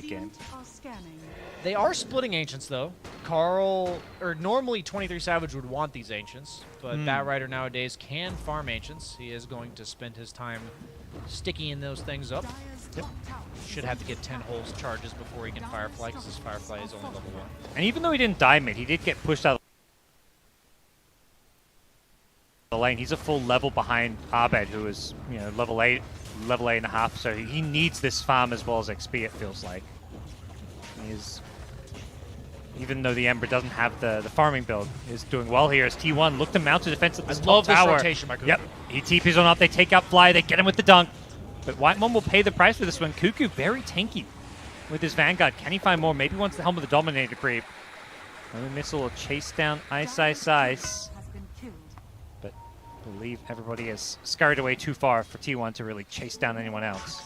game. They are splitting Ancients, though. Carl, or normally 23 Savage would want these Ancients, but Bat Rider nowadays can farm Ancients. He is going to spend his time sticking those things up. Yep. Should have to get 10 holes charges before he can Firefly, because his Firefly is only level 1. And even though he didn't die mid, he did get pushed out of the lane. He's a full level behind Abed, who is, you know, level 8 and a half, so he needs this farm as well as XP, it feels like. Even though the Ember doesn't have the farming build, is doing well here as T1 look to mount a defense at this top tower. I love this rotation by Cuckoo. Yep, he TPs on up, they take out Fly, they get him with the dunk. But Whitemon will pay the price for this one. Cuckoo very tanky with his Vanguard. Can he find more? Maybe wants the helm of the Dominator creep. Another missile will chase down Ice. But I believe everybody has scurried away too far for T1 to really chase down anyone else.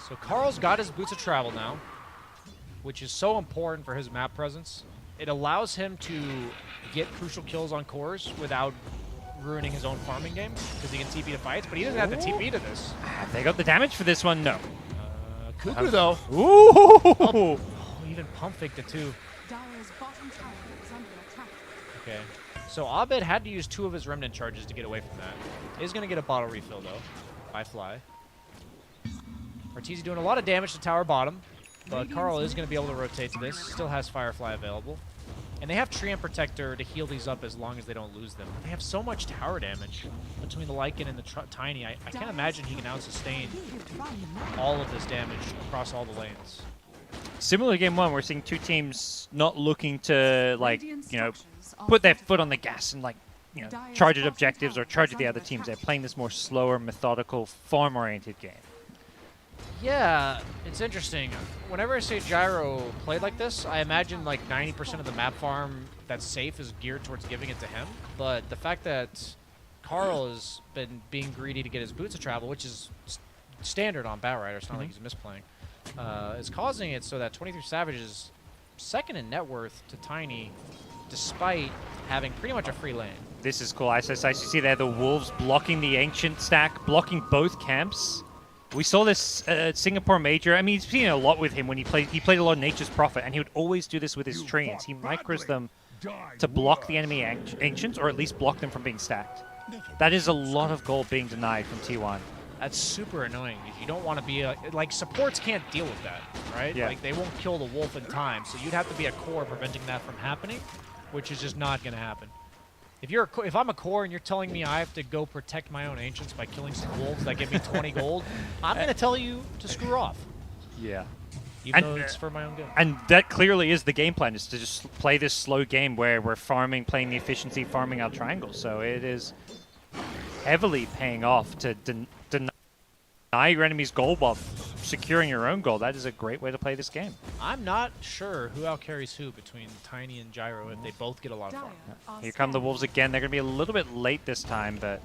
So Carl's got his Boots of Travel now, which is so important for his map presence. It allows him to get crucial kills on cores without ruining his own farming game, because he can TP to fights, but he doesn't have to TP to this. Have they got the damage for this one? No. Cuckoo, though. Ooh! Oh, even pump faked it, too. Okay. So Abed had to use 2 of his Remnant charges to get away from that. He's going to get a bottle refill, though, by Fly. Arteezy doing a lot of damage to tower bottom, but Carl is going to be able to rotate to this. Still has Firefly available. And they have Treant Protector to heal these up as long as they don't lose them. They have so much tower damage between the Lycan and the Tiny. I can't imagine he can out-sustain all of this damage across all the lanes. Similar to game 1, we're seeing two teams not looking to, like, you know, put their foot on the gas and, like, you know, charge at objectives or charge at the other teams. They're playing this more slower, methodical, farm-oriented game. Yeah, it's interesting. Whenever I say Gyro played like this, I imagine like 90% of the map farm that's safe is geared towards giving it to him. But the fact that Carl has been being greedy to get his Boots of Travel, which is standard on Bat Rider, it's not like he's misplaying, is causing it so that 23 Savage is second in net worth to Tiny, despite having pretty much a free lane. This is cool. You see there the Wolves blocking the Ancient stack, blocking both camps. We saw this Singapore Major. I mean, he's seen a lot with him when he played a lot of Nature's Prophet, and he would always do this with his treants. He micros them to block the enemy Ancients, or at least block them from being stacked. That is a lot of gold being denied from T1. That's super annoying. You don't want to be like, supports can't deal with that, right? Yeah. Like, they won't kill the wolf in time, so you'd have to be a core preventing that from happening, which is just not going to happen. If I'm a core and you're telling me I have to go protect my own Ancients by killing some wolves that give me 20 gold, I'm going to tell you to screw off. Yeah. Even though it's for my own good. And that clearly is the game plan, is to just play this slow game where we're farming, playing the efficiency, farming our triangles. So it is heavily paying off to deny your enemy's gold while securing your own gold. That is a great way to play this game. I'm not sure who outcarries who between Tiny and Gyro if they both get a lot of farm. Here come the Wolves again. They're going to be a little bit late this time, but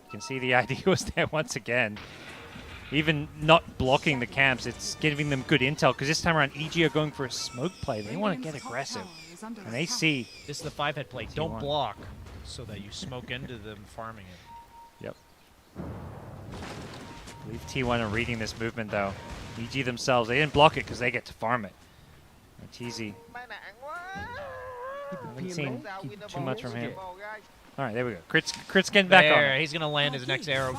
you can see the idea was there once again. Even not blocking the camps, it's giving them good intel, because this time around EG are going for a smoke play. They want to get aggressive, and they see... This is the 5-head play. Don't block so that you smoke into them farming it. Yep. I believe T1 are reading this movement, though. EG themselves, they didn't block it because they get to farm it. Arteezy. Haven't seen too much from him. All right, there we go. Crit's getting back on. He's going to land his next arrow.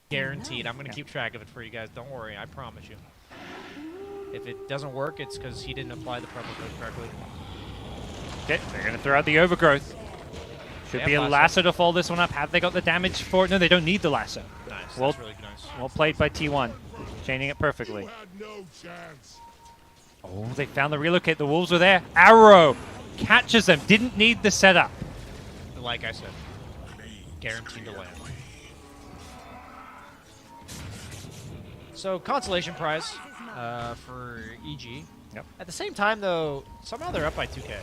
Guaranteed. I'm going to keep track of it for you guys. Don't worry. I promise you. If it doesn't work, it's because he didn't apply the promo code correctly. Okay, they're going to throw out the overgrowth. Should be a lasso to follow this one up. Have they got the damage for it? No, they don't need the lasso. Nice. Well, that's really nice. Well played by T1. Chaining it perfectly. Oh, they found the relocate. The Wolves were there. Arrow catches them. Didn't need the setup. Like I said, guaranteed to land. So, consolation prize for EG. Yep. At the same time, though, somehow they're up by 2K.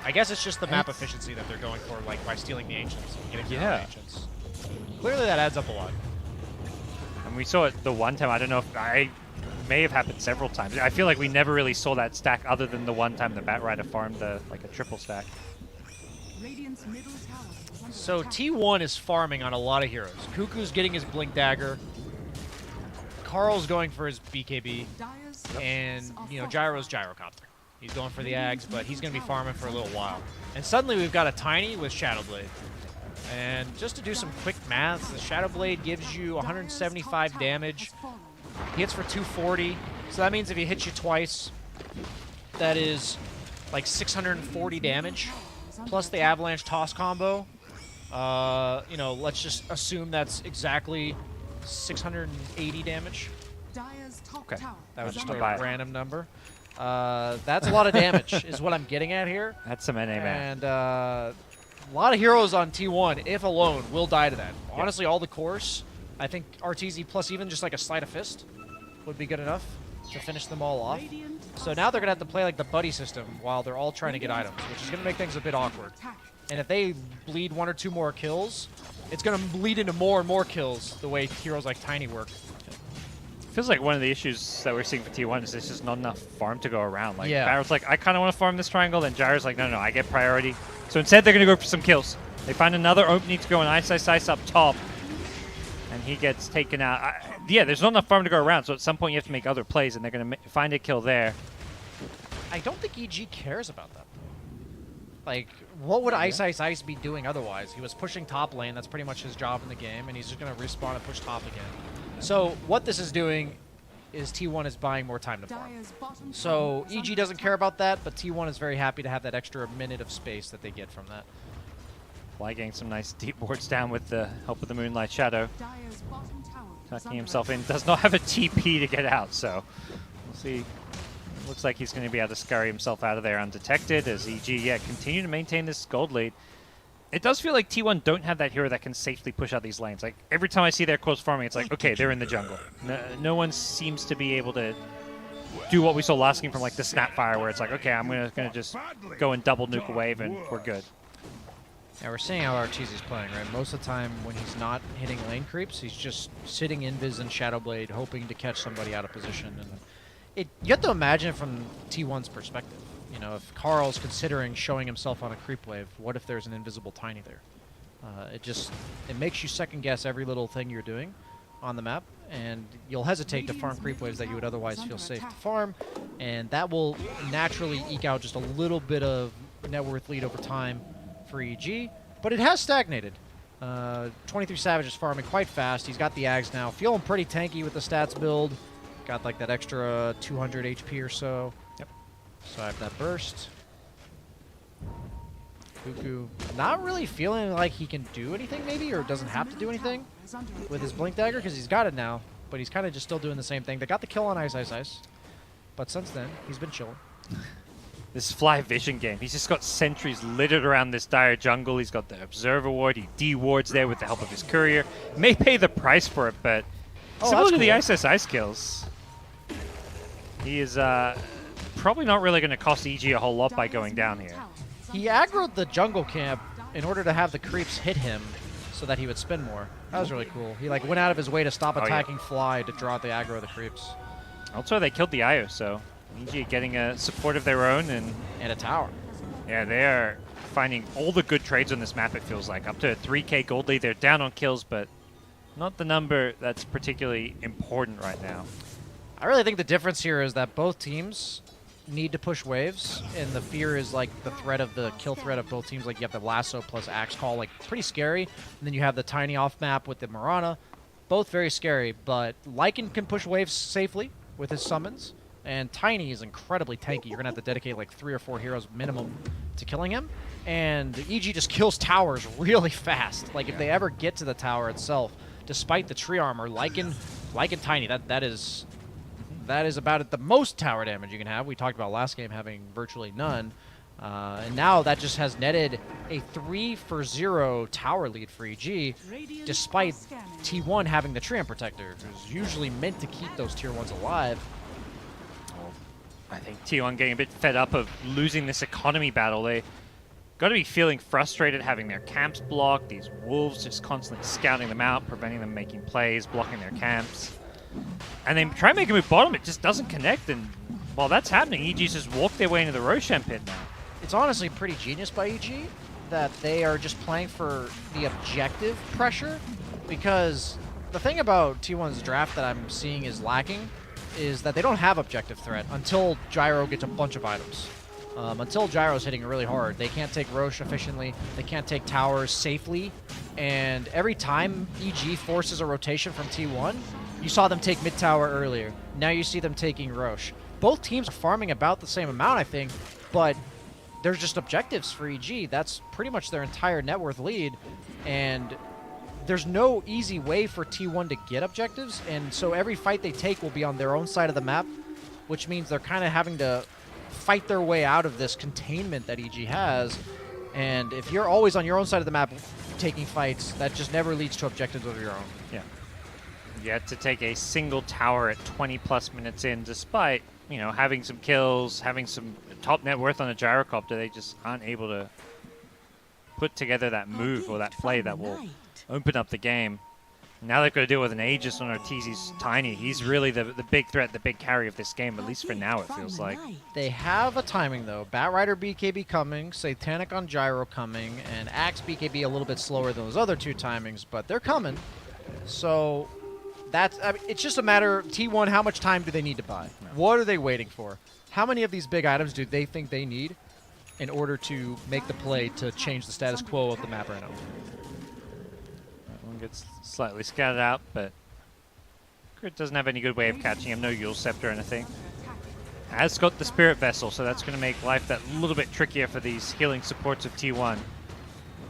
I guess it's just the map efficiency that they're going for, like by stealing the Ancients and getting the Ancients. Clearly, that adds up a lot. And we saw it the one time. I don't know if may have happened several times. I feel like we never really saw that stack other than the one time the Bat Rider farmed like a triple stack. So T1 is farming on a lot of heroes. Cuckoo's getting his Blink Dagger. Carl's going for his BKB, and Gyro's Gyrocopter. He's going for the Ags, but he's going to be farming for a little while. And suddenly we've got a Tiny with Shadow Blade. And just to do some quick math, the Shadow Blade gives you 175 damage. He hits for 240, so that means if he hits you twice, that is like 640 damage, plus the Avalanche Toss combo. Let's just assume that's exactly 680 damage. Okay. That was just a random number. That's a lot of damage, is what I'm getting at here. That's some NA, man. And a lot of heroes on T1, if alone, will die to that. Honestly, all the course, I think RTZ plus even just like a Sleight of Fist would be good enough to finish them all off. So now they're going to have to play like the buddy system while they're all trying to get items, which is going to make things a bit awkward. And if they bleed 1 or 2 more kills, it's going to bleed into more and more kills the way heroes like Tiny work. Feels like one of the issues that we're seeing for T1 is there's just not enough farm to go around. Like, Yeah. Barrow's like, I kind of want to farm this triangle, then Gyro's like, no, I get priority. So instead, they're going to go for some kills. They find another opening to go an Ice up top, and he gets taken out. There's not enough farm to go around, so at some point you have to make other plays, and they're going to find a kill there. I don't think EG cares about that. Like, what would Ice be doing otherwise? He was pushing top lane. That's pretty much his job in the game, and he's just going to respawn and push top again. So what this is doing is T1 is buying more time to farm. So EG doesn't care about that, but T1 is very happy to have that extra minute of space that they get from that. Fly getting some nice deep wards down with the help of the Moonlight Shadow. Tucking himself in. Does not have a TP to get out, so we'll see. Looks like he's going to be able to scurry himself out of there undetected as EG, continue to maintain this gold lead. It does feel like T1 don't have that hero that can safely push out these lanes. Like, every time I see their close farming, it's like, okay, they're in the jungle. No one seems to be able to do what we saw last game from, like, the Snapfire, where it's like, okay, I'm gonna just go and double nuke a wave, and we're good. Yeah, we're seeing how Arteezy's playing, right? Most of the time when he's not hitting lane creeps, he's just sitting invis and Shadow Blade, hoping to catch somebody out of position. And you have to imagine from T1's perspective. You know, if Carl's considering showing himself on a creep wave, what if there's an invisible Tiny there? It makes you second guess every little thing you're doing on the map, and you'll hesitate to farm creep waves that you would otherwise feel safe to farm, and that will naturally eke out just a little bit of net worth lead over time for EG, but it has stagnated. 23 Savage is farming quite fast. He's got the Ags now, feeling pretty tanky with the stats build. Got like that extra 200 HP or so. Yep. So I have that burst. Cuckoo not really feeling like he can do anything maybe, or doesn't have to do anything with his Blink Dagger because he's got it now, but he's kind of just still doing the same thing. They got the kill on Ice. But since then, he's been chilling. This Fly Vision game, he's just got sentries littered around this dire jungle. He's got the Observer Ward, he de-wards there with the help of his Courier. May pay the price for it, but similar to the Ice kills, he is probably not really going to cost EG a whole lot by going down here. He aggroed the jungle camp in order to have the creeps hit him so that he would spin more. That was really cool. He like went out of his way to stop attacking Fly to draw the aggro of the creeps. Also, they killed the Io, so EG getting a support of their own and a tower. Yeah, they are finding all the good trades on this map, it feels like. Up to a 3k gold lead. They're down on kills, but not the number that's particularly important right now. I really think the difference here is that both teams need to push waves, and the fear is like the threat of the kill threat of both teams. Like you have the lasso plus axe call, like pretty scary, and then you have the Tiny off map with the Mirana, both very scary. But Lycan can push waves safely with his summons, and Tiny is incredibly tanky. You're gonna have to dedicate like 3 or 4 heroes minimum to killing him, and EG just kills towers really fast. Like if they ever get to the tower itself, despite the tree armor, Lycan Tiny, that is about the most tower damage you can have. We talked about last game having virtually none. And now that just has netted a 3-for-0 tower lead for EG, despite T1 having the Treant Protector, who's usually meant to keep those tier 1s alive. I think T1 getting a bit fed up of losing this economy battle. They got to be feeling frustrated having their camps blocked, these wolves just constantly scouting them out, preventing them making plays, blocking their camps. And they try and make a move bottom, it just doesn't connect, and while that's happening, EG's just walked their way into the Roshan pit now. It's honestly pretty genius by EG that they are just playing for the objective pressure, because The thing about T1's draft that I'm seeing is lacking is that they don't have objective threat until Gyro gets a bunch of items. Until Gyro's hitting really hard, they can't take Roche efficiently, they can't take towers safely, and every time EG forces a rotation from T1, you saw them take mid tower earlier. Now you see them taking Roche. Both teams are farming about the same amount, I think, but there's just objectives for EG. That's pretty much their entire net worth lead, and there's no easy way for T1 to get objectives, and so every fight they take will be on their own side of the map, which means they're kind of having to fight their way out of this containment that EG has. And if you're always on your own side of the map taking fights, that just never leads to objectives of your own. Yeah. Yet to take a single tower at 20+ minutes in, despite, you know, having some kills, having some top net worth on a gyrocopter, they just aren't able to put together that move or that play that will open up the game. Now they've got to deal with an Aegis on Arteezy's Tiny. He's really the big threat, the big carry of this game, at least for now, it feels like. They have a timing, though. Batrider BKB coming, Satanic on Gyro coming, and Axe BKB a little bit slower than those other two timings, but they're coming. So that's, I mean, it's just a matter of T1, how much time do they need to buy? No. What are they waiting for? How many of these big items do they think they need in order to make the play to change the status quo of the map right now? Gets slightly scattered out, but Crit doesn't have any good way of catching him. No Yule Scepter or anything. Has got the Spirit Vessel, so that's going to make life that little bit trickier for these healing supports of T1.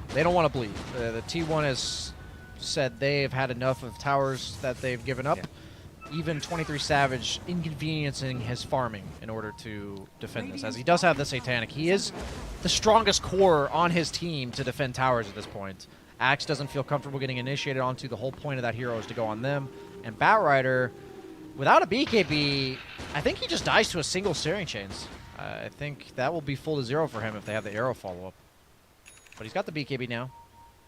They don't want to bleed. The T1 has said they've had enough of towers that they've given up. Yeah. Even 23 Savage inconveniencing his farming in order to defend this, as he does have the Satanic. He is the strongest core on his team to defend towers at this point. Axe doesn't feel comfortable getting initiated onto. The whole point of that hero is to go on them. And Batrider, without a BKB, I think he just dies to a single Searing Chains. I think that will be full to 0 for him if they have the arrow follow-up. But he's got the BKB now.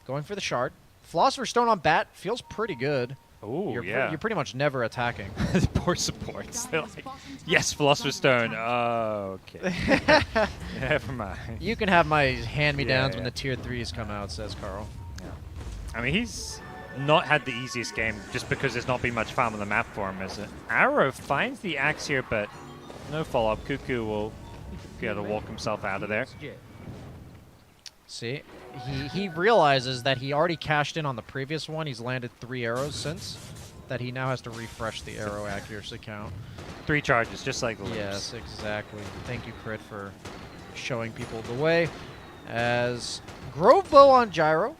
Going for the shard. Philosopher's Stone on Bat feels pretty good. Oh, yeah. You're pretty much never attacking. Poor supports. They're like, yes, Philosopher's Stone. Oh, okay. Never mind. You can have my hand-me-downs when the tier 3s come out, says Carl. I mean, he's not had the easiest game just because there's not been much farm on the map for him, is it? Arrow finds the Axe here, but no follow-up. Cuckoo will be able to walk himself out of there. See, he realizes that he already cashed in on the previous one. He's landed 3 arrows since, that he now has to refresh the arrow accuracy count. 3 charges, just like the Loops. Yes, exactly. Thank you, Crit, for showing people the way. As Grove Bow on Gyro.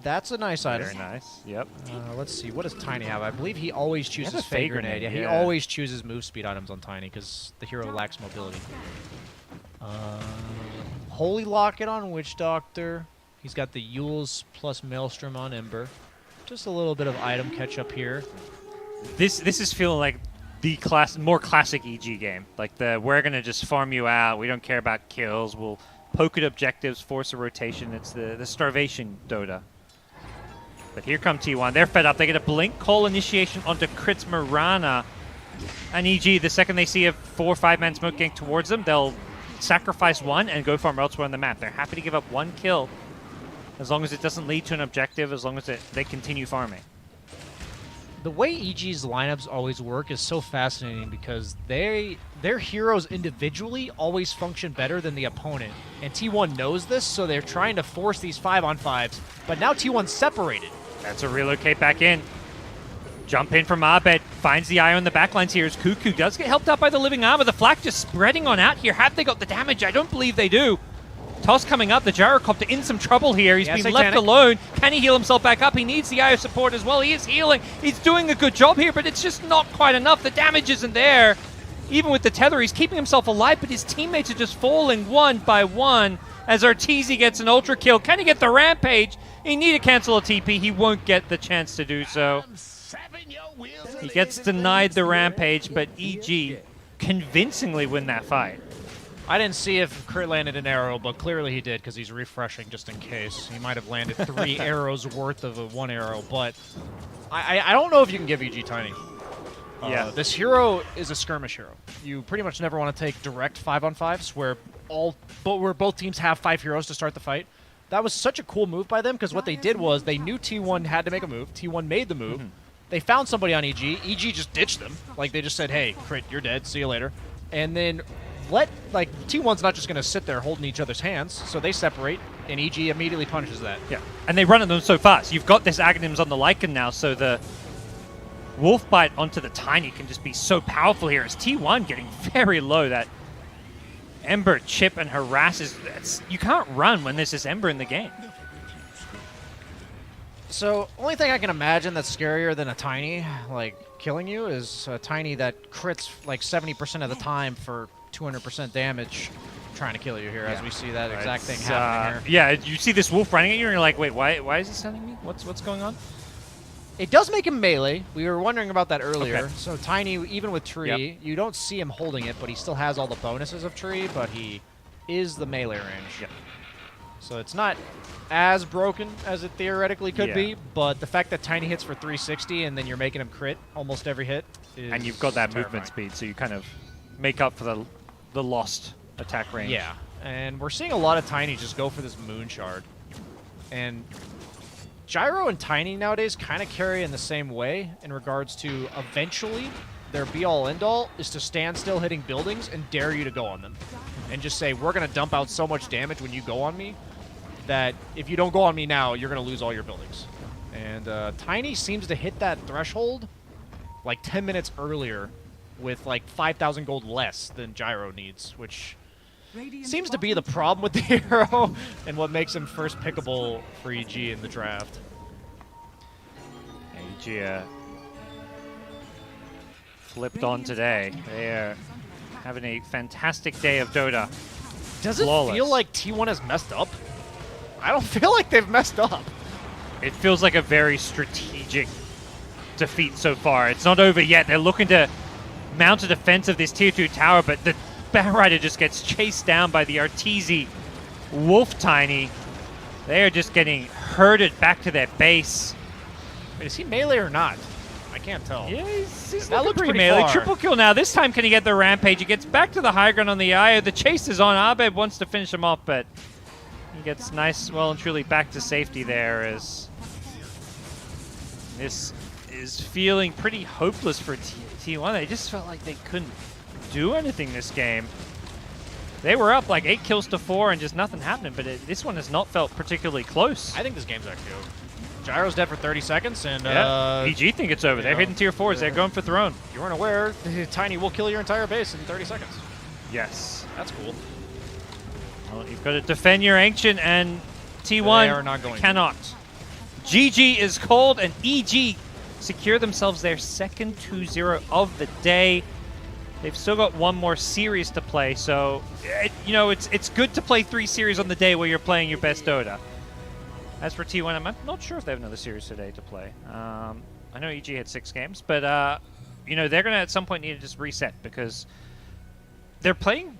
That's a nice item. Very nice. Yep. Let's see. What does Tiny have? I believe he always chooses Fey Grenade. Yeah, he always chooses move speed items on Tiny because the hero lacks mobility. Holy Locket on Witch Doctor. He's got the Yules plus Maelstrom on Ember. Just a little bit of item catch up here. This is feeling like the more classic EG game. Like we're gonna just farm you out. We don't care about kills. We'll poke at objectives, force a rotation. It's the starvation Dota. But here come T1. They're fed up. They get a Blink Call initiation onto Crit's Mirana. And EG, the second they see a 4 or 5-man smoke gang towards them, they'll sacrifice one and go farm elsewhere on the map. They're happy to give up 1 kill as long as it doesn't lead to an objective, as long as they continue farming. The way EG's lineups always work is so fascinating because their heroes individually always function better than the opponent. And T1 knows this, so they're trying to force these 5-on-5s. But now T1's separated. That's a relocate back in. Jump in from Abed, finds the eye on the backlines here as Cuckoo does get helped out by the Living Armor. The flak just spreading on out here. Have they got the damage? I don't believe they do. Toss coming up, the Gyrocopter in some trouble here. He's been left alone. Can he heal himself back up? He needs the Eye of support as well. He is healing. He's doing a good job here, but it's just not quite enough. The damage isn't there. Even with the tether, he's keeping himself alive, but his teammates are just falling one by one as Arteezy gets an ultra kill. Can he get the Rampage? He need to cancel a TP. He won't get the chance to do so. He gets denied the Rampage, but EG convincingly win that fight. I didn't see if Crit landed an arrow, but clearly he did because he's refreshing just in case. He might have landed 3 arrows worth of a 1 arrow, but I don't know if you can give EG Tiny. Yeah. This hero is a skirmish hero. You pretty much never want to take direct 5-on-5s where both teams have 5 heroes to start the fight. That was such a cool move by them because what they did was they knew T1 had to make a move. T1 made the move. They found somebody on EG. EG just ditched them. Like, they just said, hey, crit, you're dead. See you later. And then T1's not just going to sit there holding each other's hands, so they separate, and EG immediately punishes that. Yeah, and they run at them so fast. You've got this Aghanims on the Lycan now, so the Wolf Bite onto the Tiny can just be so powerful here. It's T1 getting very low. That Ember chip and harasses. You can't run when there's this Ember in the game. So, only thing I can imagine that's scarier than a Tiny, like, killing you is a Tiny that crits, like, 70% of the time for 200% damage trying to kill you here, as we see that exact thing happening here. Yeah, you see this Wolf running at you, and you're like, wait, why is he sending me? What's going on? It does make him melee. We were wondering about that earlier. Okay. So Tiny, even with Tree, you don't see him holding it, but he still has all the bonuses of Tree, but he is the melee range. Yep. So it's not as broken as it theoretically could be, but the fact that Tiny hits for 360 and then you're making him crit almost every hit is And you've got that terrifying. movement speed, so you kind of make up for the lost attack range. Yeah, and we're seeing a lot of Tiny just go for this Moon Shard. And Gyro and Tiny nowadays kind of carry in the same way in regards to eventually their be-all, end-all is to stand still hitting buildings and dare you to go on them. And just say, we're going to dump out so much damage when you go on me that if you don't go on me now, you're going to lose all your buildings. And Tiny seems to hit that threshold like 10 minutes earlier with like 5,000 gold less than Gyro needs, which seems to be the problem with the hero and what makes him first pickable for EG in the draft. EG flipped on today. They are having a fantastic day of Dota. Does it Flawless. feel like T1 has messed up? I don't feel like they've messed up. It feels like a very strategic defeat so far. It's not over yet. They're looking to mount a defense of this tier 2 tower, but the Batrider just gets chased down by the Arteezy Wolf Tiny. They are just getting herded back to their base. Wait, is he melee or not? I can't tell. Yeah, he's That looking looked pretty pretty melee. far. Triple kill now. This time, can he get the Rampage? He gets back to the high ground on the Io. The chase is on. Abed wants to finish him off, but he gets nice, well and truly back to safety there as this is feeling pretty hopeless for T1. They just felt like they couldn't do anything this game. They were up like 8 kills to 4 and just nothing happening, but this one has not felt particularly close. I think this game's actually over. Gyro's dead for 30 seconds, and EG think it's over. They're hitting tier 4s. They're going for Throne. you weren't aware, Tiny will kill your entire base in 30 seconds. Yes. That's cool. Well, you've got to defend your Ancient, and They T1 are not going to. cannot. GG is called, and EG secure themselves their second 2-0 of the day. They've still got one more series to play, so it's good to play 3 series on the day where you're playing your best Dota. As for T1, I'm not sure if they have another series today to play. I know EG had 6 games, but they're going to at some point need to just reset because they're playing